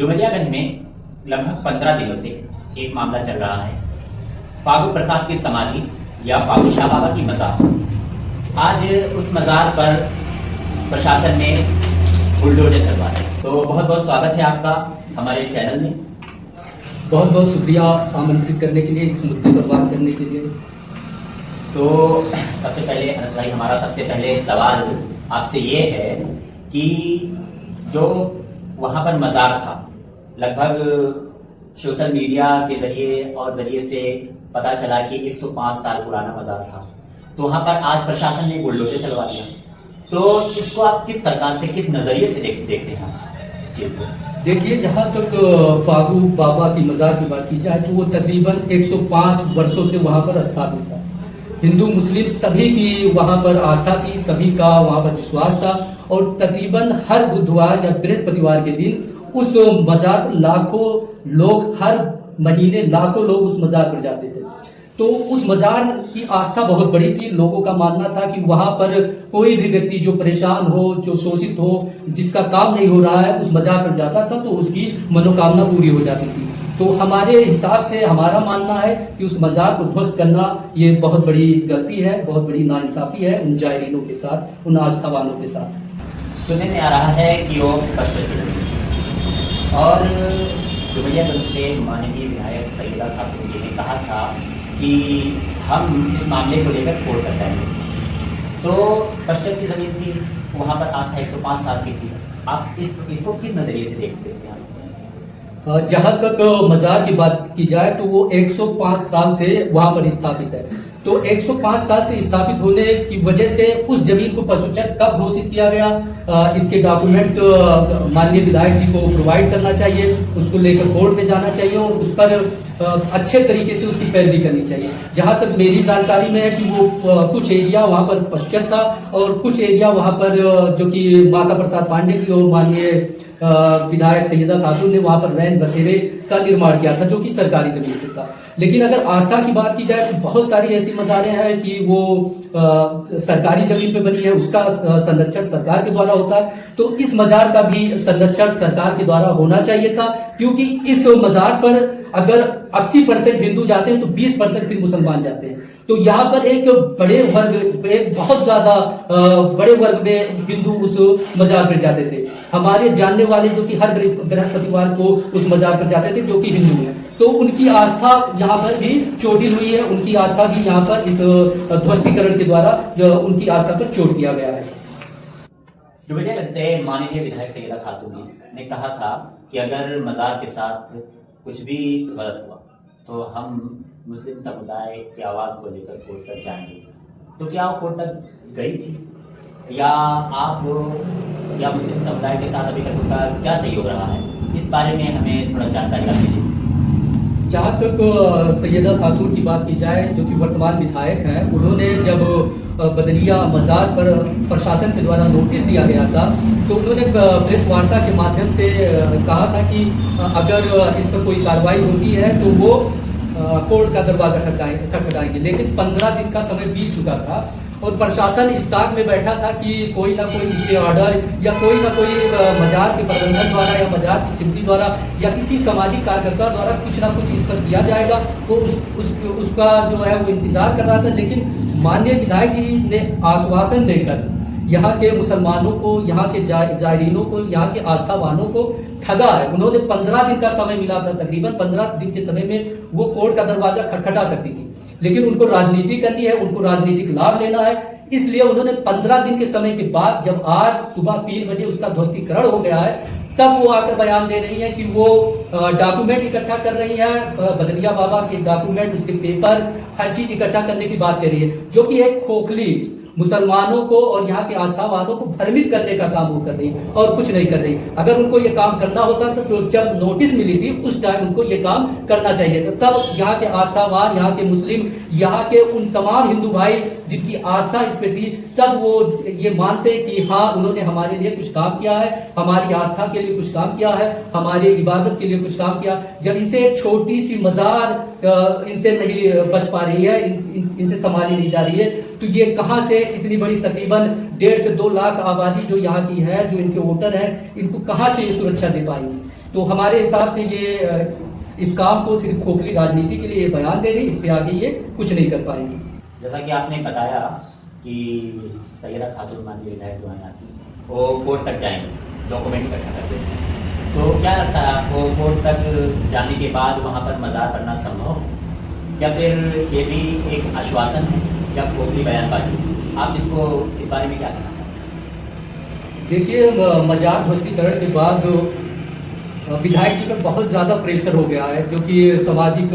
डुमरियागंज में लगभग 15 दिनों से एक मामला चल रहा है। फागू प्रसाद की समाधि या फागू शाह बाबा की मज़ार। आज उस मज़ार पर प्रशासन ने बुलडोजर चलवाया। तो बहुत बहुत स्वागत है आपका हमारे चैनल में। बहुत बहुत शुक्रिया आमंत्रित करने के लिए, इस मुद्दे पर बात करने के लिए। तो सबसे पहले अनस भाई, हमारा सबसे पहले सवाल आपसे ये है कि जो वहाँ पर मज़ार था, लगभग सोशल मीडिया के ज़रिए से पता चला कि 105 साल पुराना मज़ार था, तो वहाँ पर आज प्रशासन ने बुलडोजर चलवा दिया। तो इसको आप किस प्रकार से, किस नज़रिए से देखते हैं इस चीज़ को? देखिए, जहाँ तक फागू बाबा की मज़ार की बात की जाए तो वो तकरीबन 105 वर्षों से वहाँ पर स्थापित था। हिंदू मुस्लिम सभी की वहाँ पर आस्था थी, सभी का वहाँ पर विश्वास था और तकरीबन हर बुधवार या बृहस्पतिवार के दिन उस मज़ार पर लाखों लोग, हर महीने लाखों लोग उस मज़ार पर जाते थे। तो उस मज़ार की आस्था बहुत बड़ी थी। लोगों का मानना था कि वहाँ पर कोई भी व्यक्ति जो परेशान हो, जो शोषित हो, जिसका काम नहीं हो रहा है, उस मज़ार पर जाता था तो उसकी मनोकामना पूरी हो जाती थी। तो हमारे हिसाब से हमारा मानना है कि उस मज़ार को ध्वस्त करना ये बहुत बड़ी गलती है, बहुत बड़ी नाइंसाफ़ी है उन जायरीनों के साथ, उन आस्थावानों के साथ। सुनने में आ रहा है कि वो कष्ट और डुमरियागंज से माननीय विधायक सैयदा खातून जी ने कहा था कि हम इस मामले को लेकर कोर्ट कर जाएंगे। तो पश्चिम की ज़मीन थी, वहाँ पर आस्था 105 साल की थी। आप इसको किस नज़रिए से देखते हैं? जहाँ तक मज़ार की बात की जाए तो वो 105 साल से वहाँ पर स्थापित है। तो 105 साल से स्थापित होने की वजह से उस जमीन को पशुचक कब घोषित किया गया, इसके डॉक्यूमेंट्स माननीय विधायक जी को प्रोवाइड करना चाहिए, उसको लेकर कोर्ट में जाना चाहिए और उस पर अच्छे तरीके से उसकी पैरवी करनी चाहिए। जहाँ तक मेरी जानकारी में है कि वो कुछ एरिया वहाँ पर पशुचक था और कुछ एरिया वहाँ पर जो कि माता प्रसाद पांडे जी और माननीय विधायक सैयदा खातून ने वहाँ पर रैन बसेरे का निर्माण किया था, जो कि सरकारी जमीन पर था। लेकिन अगर आस्था की बात की जाए तो बहुत सारी ऐसी मज़ारें हैं कि वो सरकारी जमीन पे बनी है, उसका संरक्षण सरकार के द्वारा होता है। तो इस मज़ार का भी संरक्षण सरकार के द्वारा होना चाहिए था, क्योंकि इस मज़ार पर अगर 80% हिंदू जाते हैं तो 20% सिर्फ मुसलमान जाते हैं। तो यहाँ पर एक बहुत ज्यादा बड़े वर्ग में हिंदू उस मज़ार पर जाते थे। हमारे जानने वाले जो कि हर बृहस्पतिवार को उस मज़ार पर जाते थे, जो कि हिंदू हैं, तो उनकी आस्था यहाँ पर भी चोटिल हुई है। उनकी आस्था भी यहाँ पर इस ध्वस्तीकरण के द्वारा उनकी आस्था पर चोट किया गया है। डुमरियागंज से माननीय विधायक सैयदा खातून जी ने कहा था कि अगर मज़ार के साथ कुछ भी गलत हुआ तो हम मुस्लिम समुदाय की आवाज़ को लेकर कोर्ट तक जाएंगे। तो क्या वो कोर्ट तक गई थी या आप या मुस्लिम समुदाय के साथ अभी तक उनका क्या सहयोग रहा है? इस बारे में हमें थोड़ा जानकारी आप दीजिए। जहाँ तक सैयदा खातून की बात की जाए, जो कि वर्तमान विधायक हैं, उन्होंने जब बदलिया मज़ार पर प्रशासन के द्वारा नोटिस दिया गया था तो उन्होंने प्रेस वार्ता के माध्यम से कहा था कि अगर इस पर कोई कार्रवाई होती है तो वो कोर्ट का दरवाज़ा खटखटाएंगे। लेकिन 15 दिन का समय बीत चुका था और प्रशासन इस ताक में बैठा था कि कोई ना कोई इसके ऑर्डर या कोई ना कोई मज़ार के प्रबंधन द्वारा या मज़ार की समिति द्वारा या किसी सामाजिक कार्यकर्ता द्वारा कुछ ना कुछ इस पर किया जाएगा। तो उसका जो है वो इंतजार कर रहा था। लेकिन माननीय विधायक जी ने आश्वासन देकर यहाँ के मुसलमानों को, यहाँ के जायरीनों को, यहाँ के आस्थावानों को ठगा है। उन्होंने 15 दिन का समय मिला था, तकरीबन 15 दिन के समय में वो कोर्ट का दरवाजा खटखटा सकती थी, लेकिन उनको राजनीति करनी है, उनको राजनीतिक लाभ लेना है। इसलिए उन्होंने 15 दिन के समय के बाद, जब आज सुबह 3 बजे उसका ध्वस्तीकरण हो गया है, तब वो आकर बयान दे रही है कि वो डॉक्यूमेंट इकट्ठा कर रही है, बदलिया बाबा के डॉक्यूमेंट, उसके पेपर, हर चीज इकट्ठा करने की बात कर रही है, जो कि एक खोखली मुसलमानों को और यहाँ के आस्थावानों को भ्रमित करने का काम वो कर रही और कुछ नहीं कर रही। अगर उनको ये काम करना होता तो जब नोटिस मिली थी उस टाइम उनको ये काम करना चाहिए था। तब यहाँ के आस्थावान, यहाँ के मुस्लिम, यहाँ के उन तमाम हिंदू भाई जिनकी आस्था इस पे थी, तब वो ये मानते कि हाँ, उन्होंने हमारे लिए कुछ काम किया है, हमारी आस्था के लिए कुछ काम किया है, हमारी इबादत के लिए कुछ काम किया। जब इनसे एक छोटी सी मज़ार इनसे नहीं बच पा रही है, इनसे संभाली नहीं जा रही है, तो ये कहाँ से इतनी बड़ी तकरीबन 1.5 से 2 लाख आबादी जो यहाँ की है, जो इनके वोटर हैं, इनको कहाँ से ये सुरक्षा दे पाएंगे? तो हमारे हिसाब से ये इस काम को सिर्फ खोखली राजनीति के लिए बयान दे रही, इससे आगे ये कुछ नहीं कर पाएंगे। जैसा कि आपने बताया कि सैयदा खातून माननीय विधायक जो हैं यहाँ की, वो कोर्ट तक जाएंगे डॉक्यूमेंट इकट्ठा करके, तो क्या लगता है आपको कोर्ट तक जाने के बाद वहाँ पर मज़ार बनना संभव है, या फिर ये भी एक आश्वासन है या खोखली बयानबाजी? आप इस बारे में क्या कहना चाहते हैं? देखिए, मजार ध्वस्तीकरण के बाद विधायक जी पर बहुत ज़्यादा प्रेशर हो गया है, जो कि सामाजिक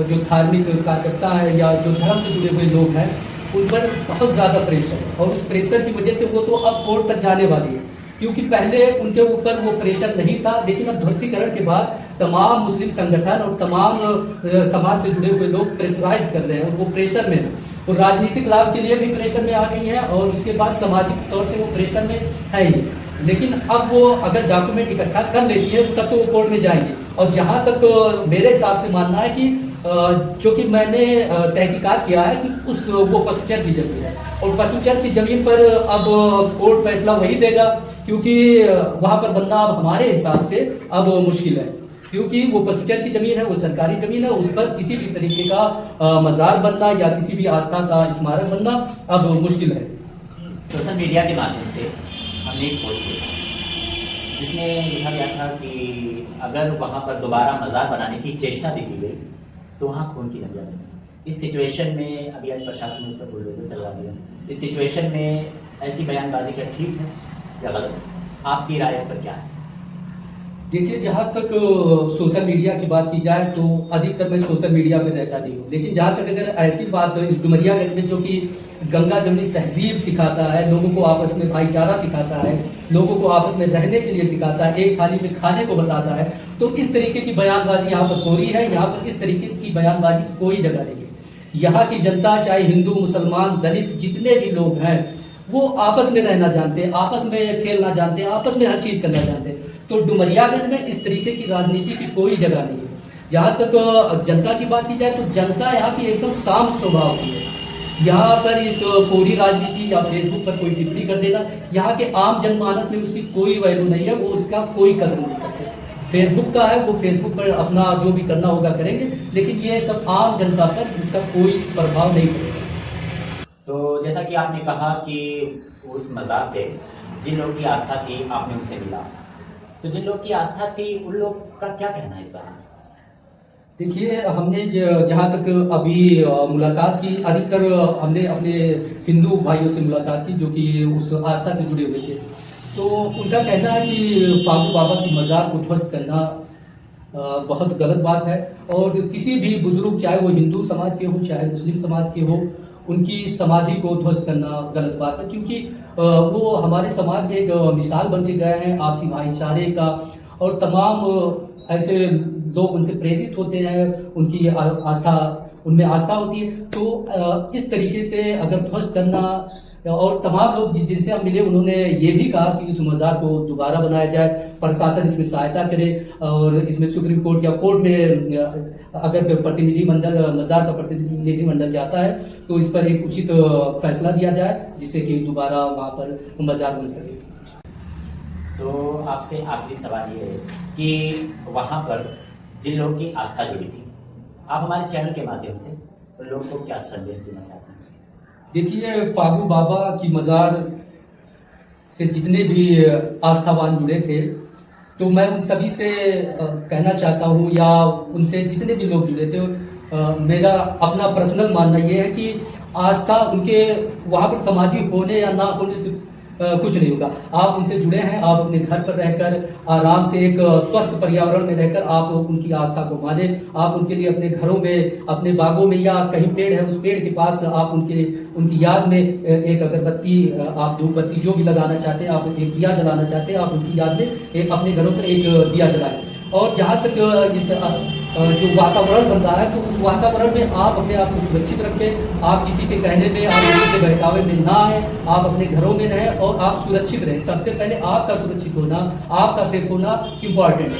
जो धार्मिक कार्यकर्ता है या जो धर्म से जुड़े हुए लोग हैं उन पर बहुत ज़्यादा प्रेशर है, और उस प्रेशर की वजह से वो तो अब कोर्ट तक जाने वाली है, क्योंकि पहले उनके ऊपर वो प्रेशर नहीं था, लेकिन अब ध्वस्तीकरण के बाद तमाम मुस्लिम संगठन और तमाम समाज से जुड़े हुए लोग प्रेशराइज कर रहे हैं, वो प्रेशर में है। वो राजनीतिक लाभ के लिए भी प्रेशर में आ गई है, और उसके बाद सामाजिक तौर से वो प्रेशर में है ही। लेकिन अब वो अगर डॉक्यूमेंट इकट्ठा कर लेती है तब तो वो कोर्ट में जाएंगे। और जहाँ तक मेरे हिसाब से मानना है कि क्योंकि मैंने तहकीकात किया है कि वो पशुचर की जमीन है, और पशुचर की जमीन पर अब कोर्ट फैसला वही देगा, क्योंकि वहाँ पर बनना अब हमारे हिसाब से अब मुश्किल है, क्योंकि वो पशुचर की जमीन है, वो सरकारी जमीन है, उस पर किसी भी तरीके का मजार बनना या किसी भी आस्था का स्मारक बनना अब मुश्किल है। सोशल मीडिया के माध्यम से हमने एक पोस्ट देखा जिसमें लिखा गया था कि अगर वहाँ पर दोबारा मजार बनाने की चेष्टा भी की गई तो वहाँ खून की नदियाँ बनी। इस सिचुएशन में अभी आज प्रशासन ने उस पर बुलडोजर चलवा दिया। इस सिचुएशन में ऐसी बयानबाजी क्या ठीक है या गलत है? आपकी राय इस पर क्या है? देखिए, जहाँ तक सोशल मीडिया की बात की जाए तो अधिकतर मैं सोशल मीडिया पे रहता नहीं हूँ, लेकिन जहाँ तक अगर ऐसी बात इस डुमरियागंज में, जो कि गंगा जमनी तहजीब सिखाता है, लोगों को आपस में भाईचारा सिखाता है, लोगों को आपस में रहने के लिए सिखाता है, एक थाली में खाने को बताता है, तो इस तरीके की बयानबाजी यहाँ पर हो रही है। यहाँ पर इस तरीके की बयानबाजी की कोई जगह नहीं है। यहाँ की जनता, चाहे हिंदू, मुसलमान, दलित, जितने भी लोग हैं, वो आपस में रहना जानते हैं, आपस में खेलना जानते हैं, आपस में हर चीज़ करना जानते हैं। तो डुमरियागंज में इस तरीके की राजनीति की कोई जगह नहीं है। जहाँ तक जनता की बात की जाए तो जनता यहाँ की एकदम शांत स्वभाव की है। यहाँ पर इस पूरी राजनीति या फेसबुक पर कोई टिप्पणी कर देना, यहाँ के आम जनमानस में उसकी कोई वैल्यू नहीं है, वो उसका कोई कदर नहीं करते। फेसबुक का है, वो फेसबुक पर अपना जो भी करना होगा करेंगे, लेकिन ये सब आम जनता पर इसका कोई प्रभाव नहीं पड़ेगा। तो जैसा कि आपने कहा कि उस मज़ार से जिन लोगों की आस्था थी आपने उनसे मिला, तो जिन लोग की आस्था थी उन लोग का क्या कहना है इस बारे में? देखिए, हमने जहाँ तक अभी मुलाकात की, अधिकतर हमने अपने हिंदू भाइयों से मुलाकात की जो कि उस आस्था से जुड़े हुए थे। तो उनका कहना है कि फागू बाबा की मज़ार को ध्वस्त करना बहुत गलत बात है, और किसी भी बुजुर्ग, चाहे वो हिंदू समाज के हो चाहे मुस्लिम समाज के हो, उनकी समाधि को ध्वस्त करना गलत बात है, क्योंकि वो हमारे समाज में एक मिसाल बन के गए हैं आपसी भाईचारे का, और तमाम ऐसे लोग उनसे प्रेरित होते हैं, उनकी आस्था, उनमें आस्था होती है। तो इस तरीके से अगर ध्वस्त करना, और तमाम लोग जिनसे हम मिले उन्होंने ये भी कहा कि इस मज़ार को दोबारा बनाया जाए, प्रशासन इसमें सहायता करे, और इसमें सुप्रीम कोर्ट या कोर्ट में अगर प्रतिनिधिमंडल, मज़ार का प्रतिनिधिमंडल जाता है तो इस पर एक उचित फैसला दिया जाए, जिससे कि दोबारा वहाँ पर मज़ार बन सके। तो आपसे आखिरी सवाल ये है कि वहाँ पर जिन लोगों की आस्था जुड़ी थी, आप हमारे चैनल के माध्यम से उन लोगों को क्या संदेश देना चाहते हैं? देखिए, फागू बाबा की मज़ार से जितने भी आस्थावान जुड़े थे, तो मैं उन सभी से कहना चाहता हूँ, या उनसे जितने भी लोग जुड़े थे, मेरा अपना पर्सनल मानना ये है कि आस्था उनके वहाँ पर समाधि होने या ना होने से कुछ नहीं होगा। आप उनसे जुड़े हैं, आप अपने घर पर रहकर आराम से एक स्वस्थ पर्यावरण में रहकर आप उनकी आस्था को माने। आप उनके लिए अपने घरों में, अपने बागों में, या कहीं पेड़ है उस पेड़ के पास आप उनकी याद में एक अगरबत्ती, आप धूपबत्ती जो भी लगाना चाहते हैं, आप एक दिया जलाना चाहते हैं, आप उनकी याद में एक अपने घरों पर एक दिया जलाएं। और जहाँ तक इस जो वातावरण बन रहा है, तो उस वातावरण में आप अपने आप को सुरक्षित रखें। आप किसी के कहने में, आप किसी के बहकावे में ना आए, आप अपने घरों में रहें और आप सुरक्षित रहें। सबसे पहले आपका सुरक्षित होना, आपका सेफ होना इम्पॉर्टेंट है।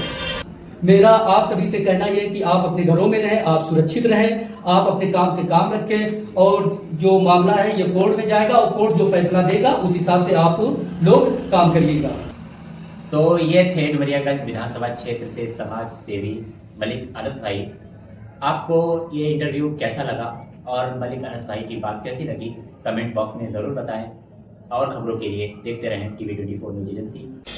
मेरा आप सभी से कहना यह है कि आप अपने घरों में रहें, आप सुरक्षित रहें, आप अपने काम से काम रखें, और जो मामला है ये कोर्ट में जाएगा, और कोर्ट जो फैसला देगा उस हिसाब से आप लोग काम करिएगा। तो ये थे डुमरियागंज विधानसभा क्षेत्र से समाज सेवी मलिक अनस भाई। आपको ये इंटरव्यू कैसा लगा और मलिक अनस भाई की बात कैसी लगी, कमेंट बॉक्स में ज़रूर बताएं। और खबरों के लिए देखते रहें TV24 न्यूज़ एजेंसी।